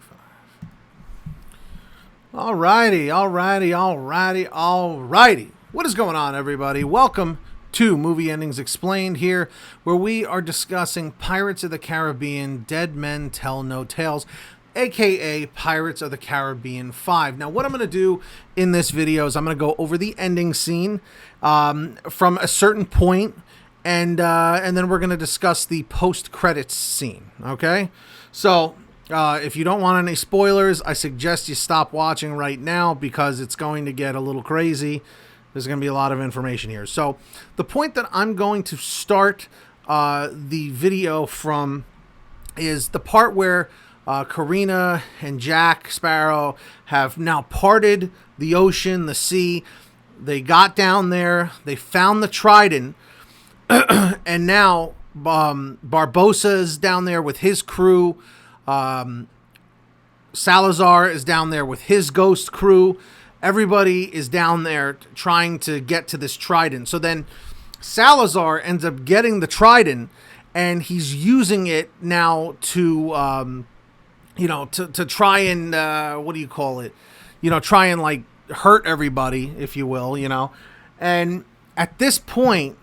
45. Alrighty. What is going on, everybody? Welcome to Movie Endings Explained here, where we are discussing Pirates of the Caribbean, Dead Men Tell No Tales, aka Pirates of the Caribbean 5. Now, what I'm going to do in this video is I'm going to go over the ending scene from a certain point, and then we're going to discuss the post-credits scene, okay? So, if you don't want any spoilers, I suggest you stop watching right now because it's going to get a little crazy. There's going to be a lot of information here. So, the point that I'm going to start the video from is the part where Karina and Jack Sparrow have now parted the ocean, the sea. They got down there, they found the Trident, and now Barbossa is down there with his crew. Salazar is down there with his ghost crew. Everybody is down there trying to get to this Trident. So then Salazar ends up getting the Trident, and he's using it now to to try and try and like hurt everybody, if you will, And at this point,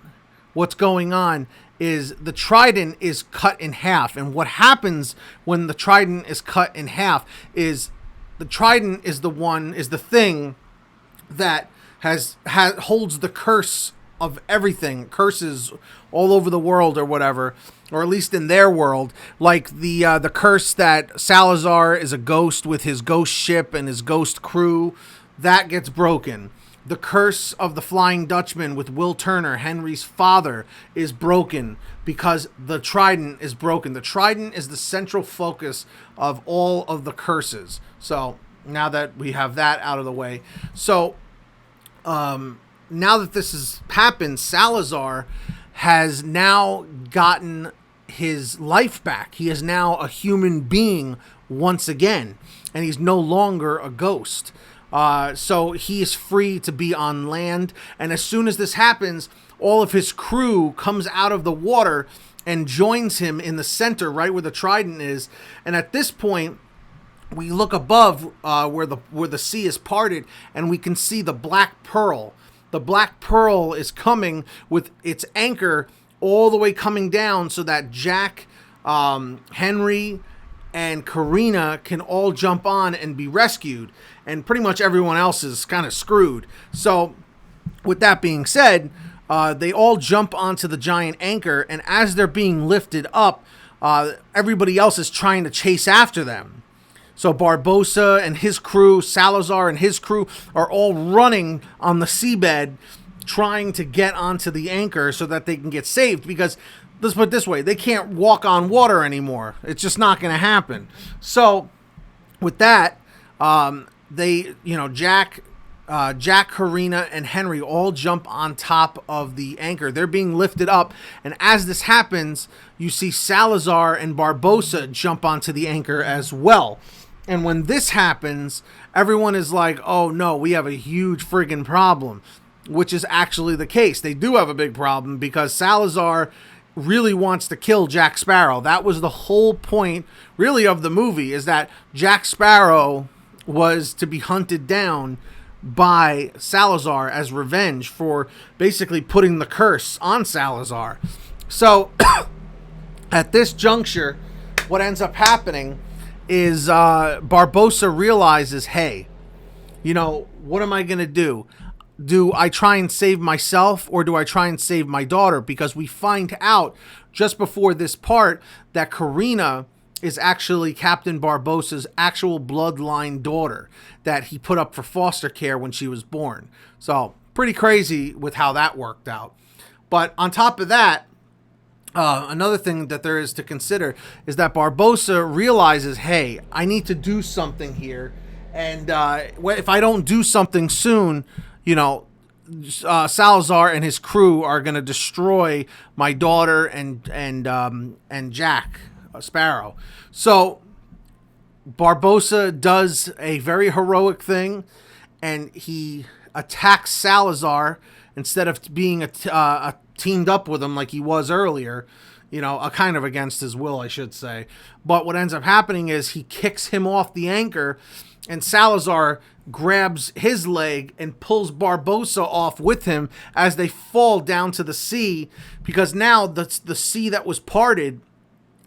what's going on is the Trident is cut in half. And what happens when the Trident is cut in half is the Trident is the thing that holds the curse of everything, curses all over the world or whatever, or at least in their world, like the curse that Salazar is a ghost with his ghost ship and his ghost crew, that gets broken. The curse of the Flying Dutchman with Will Turner, Henry's father, is broken because the Trident is broken. The Trident is the central focus of all of the curses. So now that we have that out of the way, so now that this has happened, Salazar has now gotten his life back. He is now a human being once again, and he's no longer a ghost. So he is free to be on land. And as soon as this happens, all of his crew comes out of the water and joins him in the center, right where the Trident is. And at this point, we look above where the sea is parted, and we can see the Black Pearl. The Black Pearl is coming with its anchor all the way coming down so that Jack, Henry, and Karina can all jump on and be rescued. And pretty much everyone else is kind of screwed. So, with that being said, they all jump onto the giant anchor, and as they're being lifted up, everybody else is trying to chase after them. So Barbossa and his crew, Salazar and his crew are all running on the seabed trying to get onto the anchor so that they can get saved, because let's put it this way, they can't walk on water anymore. It's just not going to happen. So with that, Jack, Karina, and Henry all jump on top of the anchor. They're being lifted up, and as this happens, you see Salazar and Barbossa jump onto the anchor as well. And when this happens, everyone is like, oh no, we have a huge friggin' problem, which is actually the case. They do have a big problem because Salazar really wants to kill Jack Sparrow. That was the whole point, really, of the movie, is that Jack Sparrow was to be hunted down by Salazar as revenge for basically putting the curse on Salazar. So, at this juncture, what ends up happening is Barbossa realizes, hey, what am I going to do? Do I try and save myself, or do I try and save my daughter? Because we find out just before this part that Karina is actually Captain Barbossa's actual bloodline daughter that he put up for foster care when she was born. So pretty crazy with how that worked out. But on top of that, another thing that there is to consider is that Barbossa realizes, hey, I need to do something here. And if I don't do something soon, Salazar and his crew are going to destroy my daughter and Jack Sparrow. So Barbossa does a very heroic thing, and he attacks Salazar instead of being teamed up with him like he was earlier. kind of against his will, I should say. But what ends up happening is he kicks him off the anchor, and Salazar grabs his leg and pulls Barbossa off with him as they fall down to the sea, because now the sea that was parted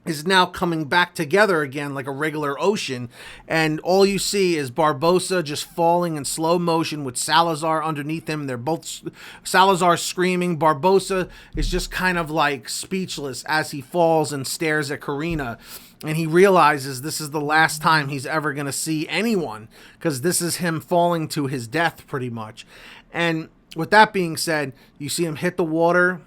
is now coming back together again like a regular ocean, and all you see is Barbossa just falling in slow motion with Salazar underneath him. They're both, Salazar screaming, Barbossa is just kind of like speechless as he falls and stares at Karina, and he realizes this is the last time he's ever going to see anyone, because this is him falling to his death pretty much. And with that being said, you see him hit the water,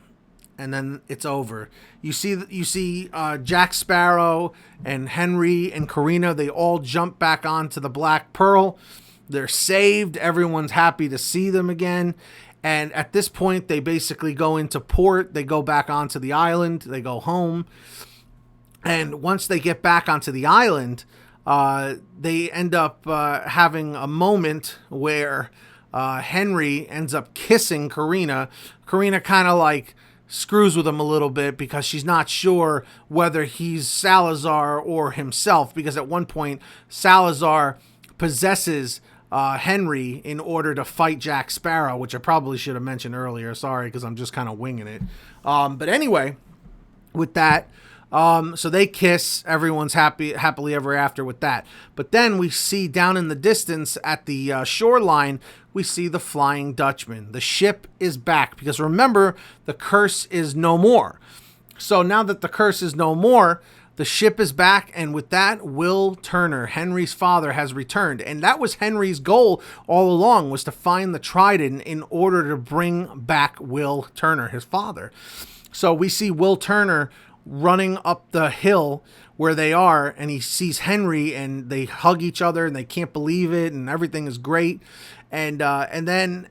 and then it's over. You see Jack Sparrow and Henry and Karina, they all jump back onto the Black Pearl. They're saved. Everyone's happy to see them again. And at this point, they basically go into port. They go back onto the island. They go home. And once they get back onto the island, they end up having a moment where Henry ends up kissing Karina. Karina kind of like screws with him a little bit because she's not sure whether he's Salazar or himself, because at one point Salazar possesses Henry in order to fight Jack Sparrow, which I probably should have mentioned earlier. Sorry, because I'm just kind of winging it. But anyway, with that, so they kiss. Everyone's happily ever after with that. But then we see down in the distance at the shoreline, we see the Flying Dutchman. The ship is back, because remember, the curse is no more. So now that the curse is no more, the ship is back, and with that, Will Turner, Henry's father, has returned. And that was Henry's goal all along, was to find the Trident in order to bring back Will Turner, his father. So we see Will Turner running up the hill where they are, and he sees Henry, and they hug each other, and they can't believe it, and everything is great. And then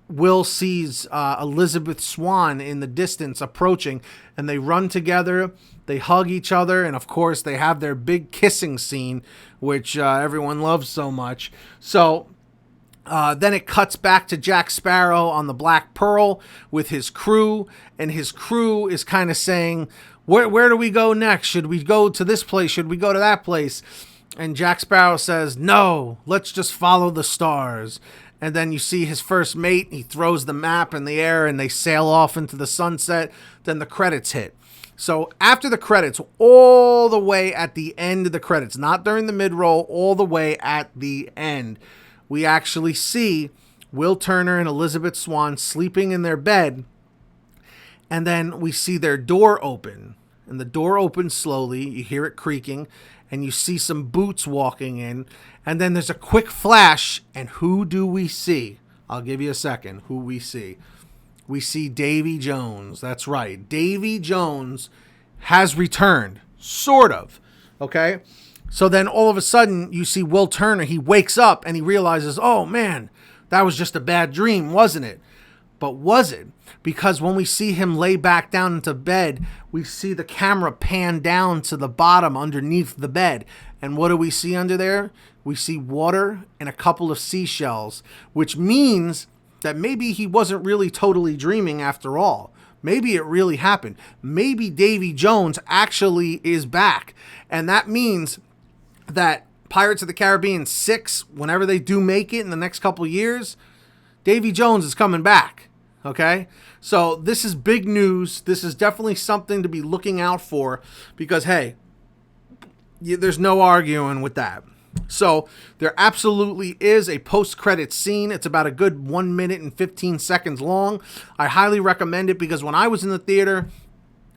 Will sees Elizabeth Swann in the distance approaching, and they run together, they hug each other, and of course they have their big kissing scene, which everyone loves so much. So then it cuts back to Jack Sparrow on the Black Pearl with his crew, and his crew is kind of saying, where do we go next? Should we go to this place? Should we go to that place? And Jack Sparrow says, no, let's just follow the stars. And then you see his first mate, he throws the map in the air, and they sail off into the sunset. Then the credits hit. So after the credits, all the way at the end of the credits, not during the mid-roll, all the way at the end, we actually see Will Turner and Elizabeth Swann sleeping in their bed. And then we see their door open. And the door opens slowly. You hear it creaking. And you see some boots walking in. And then there's a quick flash. And who do we see? I'll give you a second. Who we see? We see Davy Jones. That's right. Davy Jones has returned. Sort of. Okay? So then all of a sudden, you see Will Turner. He wakes up and he realizes, oh man, that was just a bad dream, wasn't it? But was it? Because when we see him lay back down into bed, we see the camera pan down to the bottom underneath the bed. And what do we see under there? We see water and a couple of seashells, which means that maybe he wasn't really totally dreaming after all. Maybe it really happened. Maybe Davy Jones actually is back. And that means that Pirates of the Caribbean 6, whenever they do make it in the next couple of years, Davy Jones is coming back. Okay? So this is big news. This is definitely something to be looking out for, because, hey, there's no arguing with that. So there absolutely is a post-credit scene. It's about a good 1 minute and 15 seconds long. I highly recommend it, because when I was in the theater,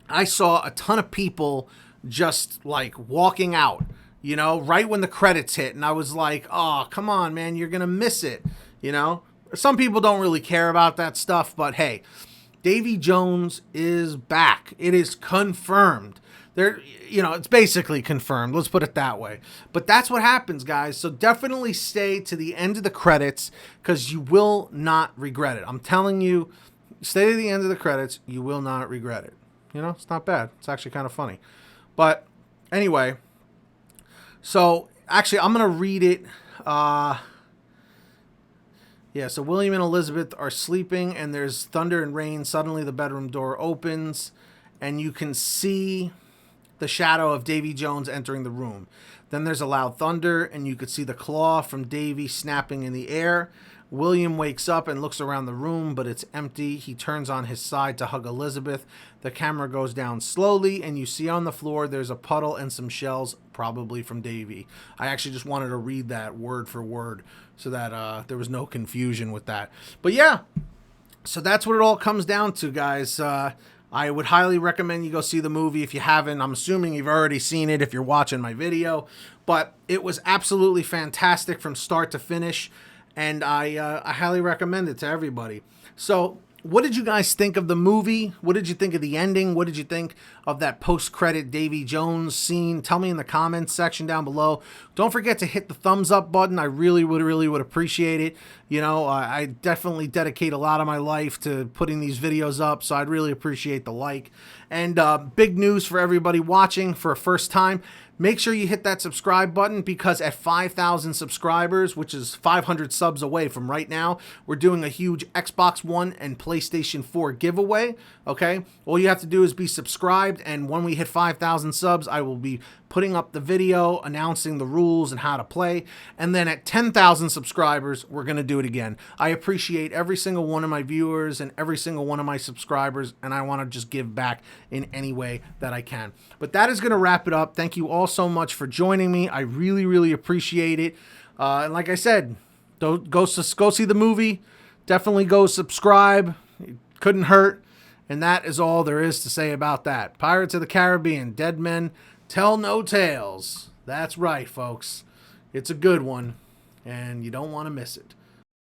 I saw a ton of people just like walking out, you know, right when the credits hit. And I was like, oh, come on, man, you're going to miss it, you know. Some people don't really care about that stuff, but hey, Davy Jones is back. It is confirmed. There, you know, it's basically confirmed. Let's put it that way. But that's what happens, guys. So definitely stay to the end of the credits, because you will not regret it. I'm telling you, stay to the end of the credits. You will not regret it. You know, it's not bad. It's actually kind of funny. But anyway, so actually, I'm going to read it. Yeah, so William and Elizabeth are sleeping, and there's thunder and rain. Suddenly the bedroom door opens, and you can see the shadow of Davy Jones entering the room. Then there's a loud thunder, and you could see the claw from Davy snapping in the air. William wakes up and looks around the room, but it's empty. He turns on his side to hug Elizabeth. The camera goes down slowly, and you see on the floor there's a puddle and some shells, probably from Davy. I actually just wanted to read that word for word so that there was no confusion with that. But yeah, so that's what it all comes down to, guys. I would highly recommend you go see the movie if you haven't. I'm assuming you've already seen it if you're watching my video. But it was absolutely fantastic from start to finish. And I highly recommend it to everybody. So what did you guys think of the movie? What did you think of the ending? What did you think of that post-credit Davy Jones scene? Tell me in the comments section down below. Don't forget to hit the thumbs up button. I really would appreciate it. You know, I definitely dedicate a lot of my life to putting these videos up, so I'd really appreciate the like. And big news for everybody watching for a first time. Make sure you hit that subscribe button, because at 5,000 subscribers, which is 500 subs away from right now, we're doing a huge Xbox One and PlayStation 4 giveaway, okay? All you have to do is be subscribed, and when we hit 5,000 subs, I will be putting up the video announcing the rules and how to play. And then at 10,000 subscribers, we're going to do it again. I appreciate every single one of my viewers and every single one of my subscribers, and I want to just give back in any way that I can. But that is going to wrap it up. Thank you all so much for joining me. I really appreciate it. And like I said, go see the movie. Definitely go subscribe. It couldn't hurt. And that is all there is to say about that. Pirates of the Caribbean, Dead Men Tell No Tales. That's right, folks. It's a good one, and you don't want to miss it.